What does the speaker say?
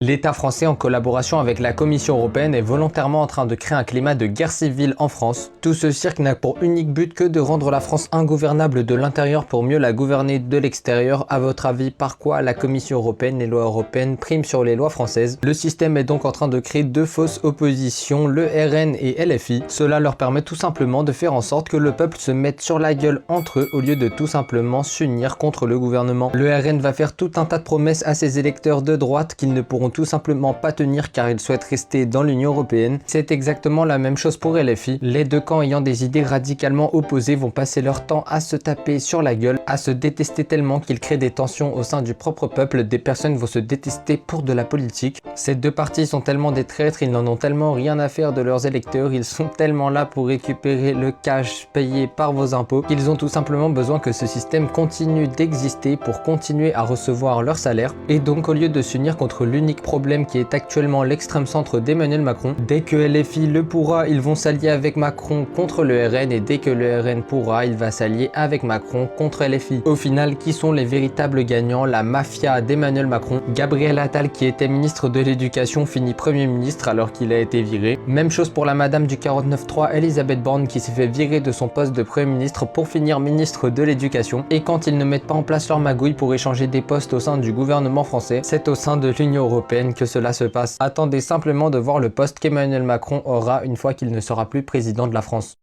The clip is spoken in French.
L'État français, en collaboration avec la Commission européenne, est volontairement en train de créer un climat de guerre civile en France. Tout ce cirque n'a pour unique but que de rendre la France ingouvernable de l'intérieur pour mieux la gouverner de l'extérieur. À votre avis, par quoi la Commission européenne, les lois européennes priment sur les lois françaises? Le système est donc en train de créer deux fausses oppositions, le RN et LFI. Cela leur permet tout simplement de faire en sorte que le peuple se mette sur la gueule entre eux au lieu de tout simplement s'unir contre le gouvernement. Le RN va faire tout un tas de promesses à ses électeurs de droite qu'ils ne pourront tout simplement pas tenir car ils souhaitent rester dans l'Union européenne. C'est exactement la même chose pour LFI. Les deux camps ayant des idées radicalement opposées vont passer leur temps à se taper sur la gueule, à se détester tellement qu'ils créent des tensions au sein du propre peuple. Des personnes vont se détester pour de la politique. Ces deux partis sont tellement des traîtres, ils n'en ont tellement rien à faire de leurs électeurs, ils sont tellement là pour récupérer le cash payé par vos impôts qu'ils ont tout simplement besoin que ce système continue d'exister pour continuer à recevoir leur salaire. Et donc au lieu de s'unir contre l'unique problème qui est actuellement l'extrême centre d'Emmanuel Macron, dès que LFI le pourra, ils vont s'allier avec Macron contre le RN, et dès que le RN pourra, il va s'allier avec Macron contre LFI. Au final, qui sont les véritables gagnants? La mafia d'Emmanuel Macron. Gabriel Attal, qui était ministre de l'Éducation, finit Premier ministre alors qu'il a été viré. Même chose pour la madame du 49.3, Elisabeth Borne, qui s'est fait virer de son poste de Premier ministre pour finir ministre de l'Éducation. Et quand ils ne mettent pas en place leur magouille pour échanger des postes au sein du gouvernement français, c'est au sein de l'Union européenne que cela se passe. Attendez simplement de voir le poste qu'Emmanuel Macron aura une fois qu'il ne sera plus président de la France.